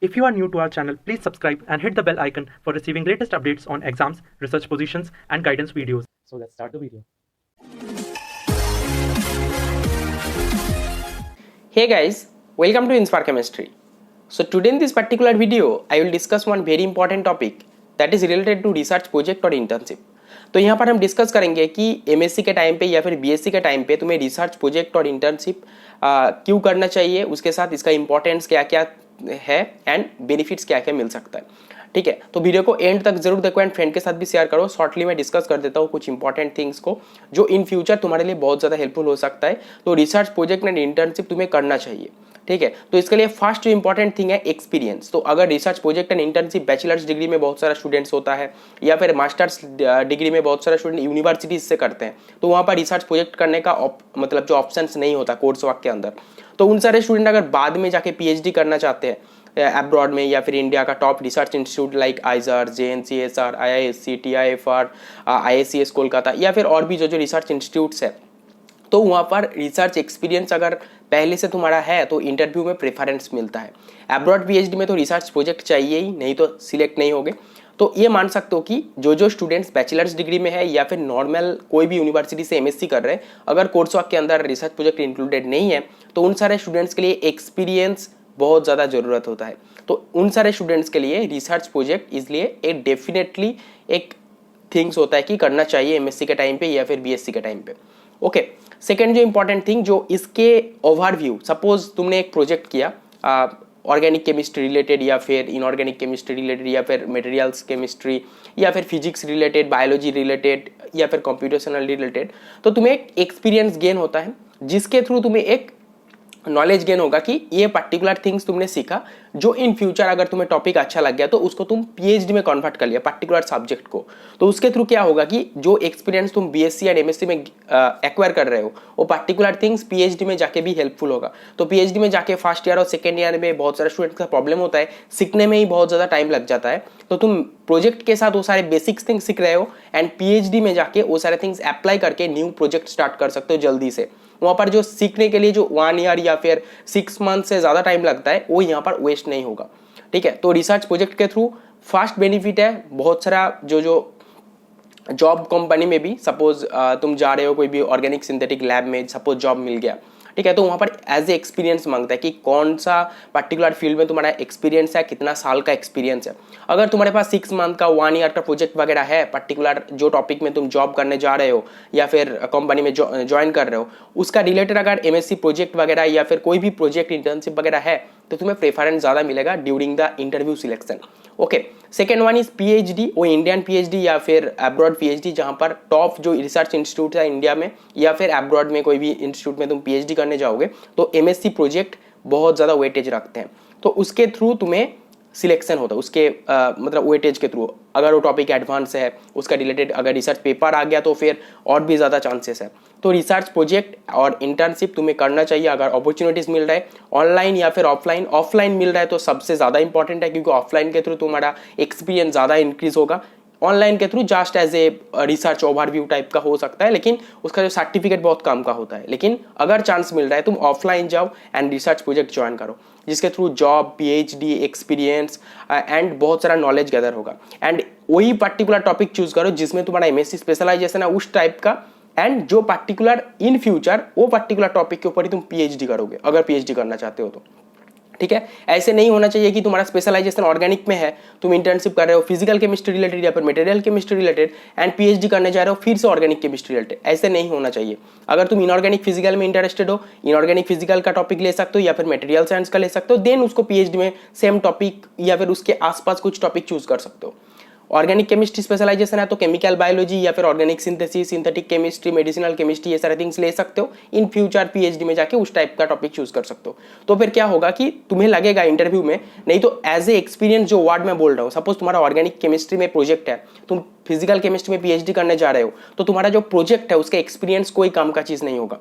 If you are new to our channel, please subscribe and hit the bell icon for receiving latest updates on exams, research positions, and guidance videos. So let's start the video. Hey guys, welcome to Inspire Chemistry. So today in this particular video, I will discuss one very important topic that is related to research project और internship. तो यहाँ पर हम discuss करेंगे कि MSc के time पे या फिर बीएससी के टाइम पे तुम्हें रिसर्च प्रोजेक्ट और इंटर्नशिप क्यों करना चाहिए, उसके साथ इसका इंपॉर्टेंस क्या क्या है एंड बेनिफिट्स क्या क्या मिल सकता है. ठीक है, तो वीडियो को एंड तक जरूर देखो एंड फ्रेंड के साथ भी शेयर करो. शॉर्टली मैं डिस्कस कर देता हूँ कुछ इंपॉर्टेंट थिंग्स को जो इन फ्यूचर तुम्हारे लिए बहुत ज़्यादा हेल्पफुल हो सकता है. तो रिसर्च प्रोजेक्ट एंड इंटर्नशिप तुम्हें करना चाहिए. ठीक है, तो इसके लिए फर्स्ट जो इंपॉर्टेंट थिंग है एक्सपीरियंस. तो अगर research project and internship bachelors degree में बहुत सारा स्टूडेंट्स होता है या फिर मास्टर्स डिग्री में बहुत सारा स्टूडेंट यूनिवर्सिटीज से करते हैं, तो वहाँ पर रिसर्च प्रोजेक्ट करने का मतलब जो ऑप्शंस नहीं होता कोर्स वर्क के अंदर, तो उन सारे स्टूडेंट अगर बाद में जाके पीएचडी करना चाहते हैं अब्रॉड में या फिर इंडिया का top research institute like आइजर, JNCSR, IISc, TIFR, IICS Kolkata या फिर और भी जो रिसर्च इंस्टीट्यूट्स है, तो वहाँ पर रिसर्च एक्सपीरियंस अगर पहले से तुम्हारा है तो इंटरव्यू में प्रेफरेंस मिलता है. अब्रॉड पीएचडी में तो रिसर्च प्रोजेक्ट चाहिए ही, नहीं तो सिलेक्ट नहीं होगे. तो ये मान सकते हो कि जो स्टूडेंट्स बैचलर्स डिग्री में है या फिर नॉर्मल कोई भी यूनिवर्सिटी से एमएससी कर रहे हैं, अगर कोर्स वर्क के अंदर रिसर्च प्रोजेक्ट इंक्लूडेड नहीं है, तो उन सारे स्टूडेंट्स के लिए एक्सपीरियंस बहुत ज़्यादा ज़रूरत होता है. तो उन सारे स्टूडेंट्स के लिए रिसर्च प्रोजेक्ट इसलिए एक डेफिनेटली एक थिंग्स होता है कि करना चाहिए एमएससी के टाइम पे या फिर बीएससी के टाइम पे. ओके, सेकेंड जो इंपॉर्टेंट थिंग जो इसके ओवरव्यू, सपोज तुमने एक प्रोजेक्ट किया ऑर्गेनिक केमिस्ट्री रिलेटेड या फिर इनऑर्गेनिक केमिस्ट्री रिलेटेड या फिर मटेरियल्स केमिस्ट्री या फिर फिजिक्स रिलेटेड, बायोलॉजी रिलेटेड या फिर कंप्यूटेशनल रिलेटेड, तो तुम्हें एक एक्सपीरियंस गेन होता है जिसके थ्रू तुम्हें एक नॉलेज गेन होगा कि ये पर्टिकुलर थिंग्स तुमने सीखा जो इन फ्यूचर अगर तुम्हें टॉपिक अच्छा लग गया तो उसको तुम पीएचडी में कन्वर्ट कर लिया पर्टिकुलर सब्जेक्ट को. तो उसके थ्रू क्या होगा कि जो एक्सपीरियंस तुम बीएससी एंड एमएससी में एक्वायर कर रहे हो वो पर्टिकुलर थिंग्स पीएचडी में जाके भी हेल्पफुल होगा. तो पीएचडी में जाके फर्स्ट ईयर और सेकेंड ईयर में बहुत सारे स्टूडेंट्स का प्रॉब्लम होता है, सीखने में ही बहुत ज़्यादा टाइम लग जाता है. तो तुम प्रोजेक्ट के साथ वो सारे बेसिक्स थिंग्स सीख रहे हो एंड पीएचडी में जाके वो सारे थिंग्स अप्लाई करके न्यू प्रोजेक्ट स्टार्ट कर सकते हो जल्दी से. वहाँ पर जो सीखने के लिए जो 1 ईयर या फिर 6 मंथ से ज़्यादा टाइम लगता है वो यहाँ पर वेस्ट नहीं होगा. ठीक है, तो रिसर्च प्रोजेक्ट के थ्रू फास्ट बेनिफिट है. बहुत सारा जो जॉब कंपनी में भी सपोज तुम जा रहे हो कोई भी ऑर्गेनिक सिंथेटिक लैब में, सपोज जॉब मिल गया, ठीक है, तो वहाँ पर एज ए एक्सपीरियंस मांगता है कि कौन सा पर्टिकुलर फील्ड में तुम्हारा एक्सपीरियंस है, कितना साल का एक्सपीरियंस है. अगर तुम्हारे पास 6 मंथ का 1 ईयर का प्रोजेक्ट वगैरह है पर्टिकुलर जो टॉपिक में तुम जॉब करने जा रहे हो या फिर कंपनी में ज्वाइन कर रहे हो, उसका रिलेटेड अगर एमएससी प्रोजेक्ट वगैरह या फिर कोई भी प्रोजेक्ट इंटर्नशिप वगैरह है, तो तुम्हें प्रेफरेंस ज़्यादा मिलेगा during the interview selection. Okay, second one is PhD, वो इंडियन पीएचडी या फिर अब्रॉड पीएचडी, जहाँ पर टॉप जो रिसर्च इंस्टीट्यूट है इंडिया में या फिर अब्रॉड में कोई भी इंस्टीट्यूट में तुम पीएचडी करने जाओगे तो एमएससी प्रोजेक्ट बहुत ज़्यादा वेटेज रखते हैं. तो उसके थ्रू तुम्हें सिलेक्शन होता है उसके मतलब वेटेज के थ्रू. अगर वो टॉपिक एडवांस है उसका रिलेटेड अगर रिसर्च पेपर आ गया तो फिर और भी ज़्यादा चांसेस है. तो रिसर्च प्रोजेक्ट और इंटर्नशिप तुम्हें करना चाहिए अगर अपॉर्चुनिटीज़ मिल रहा है ऑनलाइन या फिर ऑफलाइन. ऑफलाइन मिल रहा है तो सबसे ज़्यादा इंपॉर्टेंट है क्योंकि ऑफलाइन के थ्रू तुम्हारा एक्सपीरियंस ज़्यादा इंक्रीज होगा. ऑनलाइन के through just as a research overview type का हो सकता है, लेकिन उसका जो सर्टिफिकेट बहुत कम का होता है. लेकिन अगर चांस मिल रहा है तुम ऑफलाइन जाओ एंड रिसर्च प्रोजेक्ट ज्वाइन करो जिसके through job, PhD, experience and बहुत सारा नॉलेज गैदर होगा. एंड वही पर्टिकुलर टॉपिक चूज करो जिसमें तुम्हारा एमएससी स्पेशलाइजेशन है उस टाइप का, एंड जो पर्टिकुलर इन फ्यूचर वो पर्टिकुलर टॉपिक के ऊपर ही तुम पीएचडी करोगे अगर पीएचडी करना चाहते हो तो. ठीक है, ऐसे नहीं होना चाहिए कि तुम्हारा स्पेशलाइजेशन ऑर्गेनिक में है, तुम इंटर्नशिप कर रहे हो फिजिकल केमिस्ट्री रिलेटेड या फिर material chemistry related and PhD करने जा रहे हो फिर से ऑर्गेनिक केमिस्ट्री रिलेटेड. ऐसे नहीं होना चाहिए. अगर तुम इनऑर्गेनिक फिजिकल में इंटरेस्टेड हो, इनऑर्गेनिक फिजिकल का टॉपिक ले सकते हो या फिर मटेरियल साइंस का ले सकते हो, देन उसको पीएचडी में सेम टॉपिक या फिर उसके आसपास कुछ टॉपिक चूज कर सकते हो. ऑर्गेनिक केमिस्ट्री स्पेशलाइजेशन है तो केमिकल बायोलॉजी या फिर organic synthesis, synthetic chemistry, medicinal chemistry, ये सारे थिंग्स ले सकते हो. इन फ्यूचर पीएचडी में जाके उस टाइप का टॉपिक चूज कर सकते हो. तो फिर क्या होगा कि तुम्हें लगेगा इंटरव्यू में, नहीं तो एज ए एक्सपीरियंस जो वर्ड में बोल रहा हूँ, सपोज तुम्हारा ऑर्गेनिक केमिस्ट्री में प्रोजेक्ट है, तुम फिजिकल केमिस्ट्री में पीएचडी करने जा रहे हो, तो तुम्हारा जो प्रोजेक्ट है उसका एक्सपीरियंस कोई काम का चीज नहीं होगा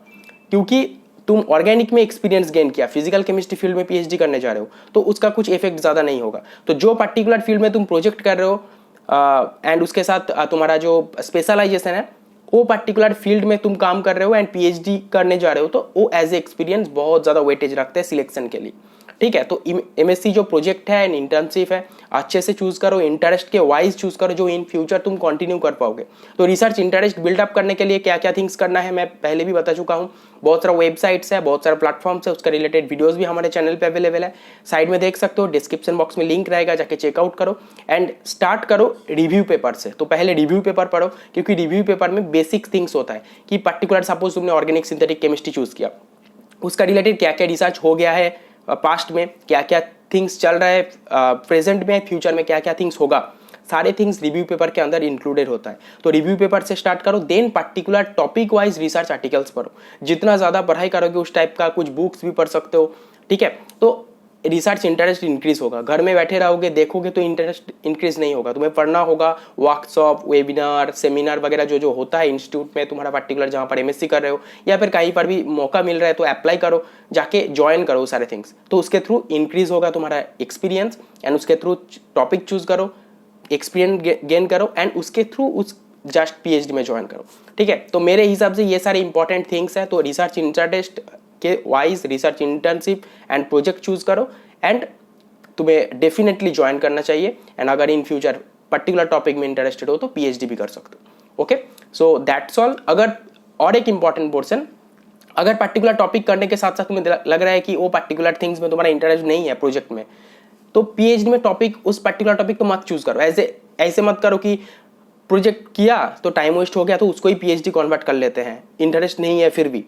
क्योंकि तुम ऑर्गेनिक में एक्सपीरियंस गेन किया, फिजिकल केमिस्ट्री फील्ड में पीएचडी करने जा रहे हो तो उसका कुछ इफेक्ट ज्यादा नहीं होगा. तो जो पर्टिकुलर फील्ड में तुम प्रोजेक्ट कर रहे हो एंड उसके साथ तुम्हारा जो स्पेशलाइजेशन है वो पर्टिकुलर फील्ड में तुम काम कर रहे हो एंड पीएचडी करने जा रहे हो, तो वो एज ए एक्सपीरियंस बहुत ज़्यादा वेटेज रखते हैं सिलेक्शन के लिए. ठीक है। तो एमएससी जो प्रोजेक्ट है एंड इंटर्नशिप है, अच्छे से चूज करो, इंटरेस्ट के वाइज चूज करो जो इन फ्यूचर तुम कंटिन्यू कर पाओगे। तो रिसर्च इंटरेस्ट बिल्डअप करने के लिए क्या क्या थिंग्स करना है मैं पहले भी बता चुका हूँ। बहुत सारा वेबसाइट्स है, बहुत सारा प्लेटफॉर्म्स है, उसका रिलेटेड वीडियोस भी हमारे चैनल पे अवेलेबल है, साइड में देख सकते हो, डिस्क्रिप्शन बॉक्स में लिंक रहेगा, जाके चेकआउट करो एंड स्टार्ट करो रिव्यू पेपर से। तो पहले रिव्यू पेपर पढ़ो, क्योंकि रिव्यू पेपर में बेसिक थिंग्स होता है कि पर्टिकुलर सपोज तुमने ऑर्गेनिक सिंथेटिक केमिस्ट्री चूज किया, उसका रिलेटेड क्या क्या रिसर्च हो गया है पास्ट में, क्या क्या थिंग्स चल रहा है प्रेजेंट में, फ्यूचर में क्या क्या थिंग्स होगा, सारे थिंग्स रिव्यू पेपर के अंदर इंक्लूडेड होता है। तो रिव्यू पेपर से स्टार्ट करो, then particular topic wise research articles पढ़ो। जितना ज़्यादा पढ़ाई करोगे उस टाइप का कुछ बुक्स भी पढ़ सकते हो, ठीक है। तो रिसर्च इंटरेस्ट इंक्रीज होगा। घर में बैठे रहोगे देखोगे तो इंटरेस्ट इंक्रीज नहीं होगा, तुम्हें पढ़ना होगा। वर्कशॉप, वेबिनार, सेमिनार वगैरह जो जो होता है इंस्टीट्यूट में तुम्हारा पर्टिकुलर जहाँ पर एमएससी कर रहे हो या फिर कहीं पर भी मौका मिल रहा है तो अप्लाई करो, जाके ज्वाइन करो सारे थिंग्स। तो उसके थ्रू इंक्रीज होगा तुम्हारा एक्सपीरियंस एंड उसके थ्रू टॉपिक चूज करो, एक्सपीरियंस गेन करो एंड उसके थ्रू उस जस्ट पीएचडी में ज्वाइन करो, ठीक है। तो मेरे हिसाब से ये सारे इंपॉर्टेंट थिंग्स है। तो रिसर्च इंटरेस्ट के wise research internship and project choose करो एंड तुम्हें डेफिनेटली ज्वाइन करना चाहिए। एंड अगर इन फ्यूचर पर्टिकुलर टॉपिक में इंटरेस्टेड हो तो पीएचडी भी कर सकते हो। Okay, so that's all. अगर और एक इंपॉर्टेंट पोर्शन, अगर पर्टिकुलर टॉपिक करने के साथ साथ तुम्हें लग रहा है कि वो पर्टिकुलर थिंग्स में तुम्हारा इंटरेस्ट नहीं है प्रोजेक्ट में, तो पीएचडी में टॉपिक, उस पर्टिकुलर टॉपिक को मत चूज करो। ऐसे मत करो कि प्रोजेक्ट किया तो टाइम वेस्ट हो गया तो उसको ही पीएचडी कन्वर्ट कर लेते हैं, इंटरेस्ट नहीं है फिर भी।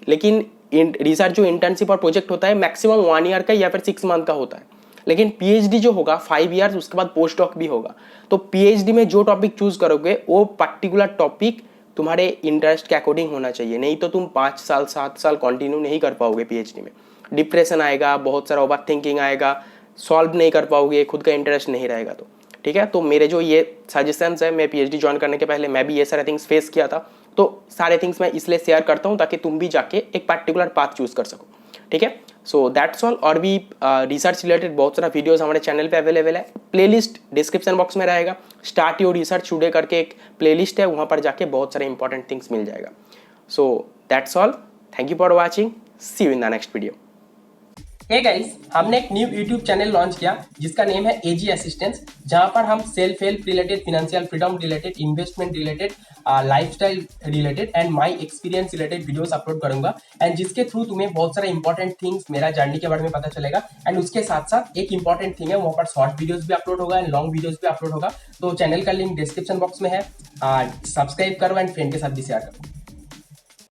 लेकिन रिसर्च जो इंटर्नशिप और प्रोजेक्ट होता है मैक्सिमम 1 ईयर का या फिर 6 मंथ का होता है, लेकिन पीएचडी जो होगा 5 ईयर्स, उसके बाद पोस्ट डॉक भी होगा। तो पीएचडी में जो टॉपिक चूज करोगे वो पर्टिकुलर टॉपिक तुम्हारे इंटरेस्ट के अकॉर्डिंग होना चाहिए, नहीं तो तुम 5 साल 7 साल कंटिन्यू नहीं कर पाओगे पीएचडी में। डिप्रेशन आएगा, बहुत सारा ओवर थिंकिंग आएगा, सॉल्व नहीं कर पाओगे, खुद का इंटरेस्ट नहीं रहेगा। तो ठीक है, तो मेरे जो ये सजेशंस है, मैं पीएचडी ज्वाइन करने के पहले मैं भी ये सारे थिंग्स फेस किया था, तो सारे थिंग्स मैं इसलिए शेयर करता हूँ ताकि तुम भी जाके एक पर्टिकुलर पाथ चूज कर सको, ठीक है। सो दैट्स ऑल। और भी रिसर्च रिलेटेड बहुत सारा वीडियोस हमारे चैनल पे अवेलेबल है, प्लेलिस्ट डिस्क्रिप्शन बॉक्स में रहेगा। स्टार्ट योर रिसर्च टुडे करके एक प्लेलिस्ट है, वहाँ पर जाके बहुत सारे इंपॉर्टेंट थिंग्स मिल जाएगा। So that's all, thank you for watching, see you in the next video. Hey guys, हमने एक न्यू यूट्यूब चैनल लॉन्च किया जिसका नेम है एजी असिस्टेंस, जहां पर हम self help related, financial freedom related, investment related, lifestyle related and my experience related videos upload करूंगा and जिसके थ्रू तुम्हें बहुत सारे इंपॉर्टेंट थिंग्स मेरा जर्नी के बारे में पता चलेगा। एंड उसके साथ साथ एक इंपॉर्टेंट थिंग है, वहां पर शॉर्ट वीडियोस भी अपलोड होगा एंड लॉन्ग वीडियोस भी अपलोड होगा। तो चैनल का लिंक डिस्क्रिप्शन बॉक्स में है, सब्सक्राइब करो एंड फ्रेंड के साथ भी शेयर करो।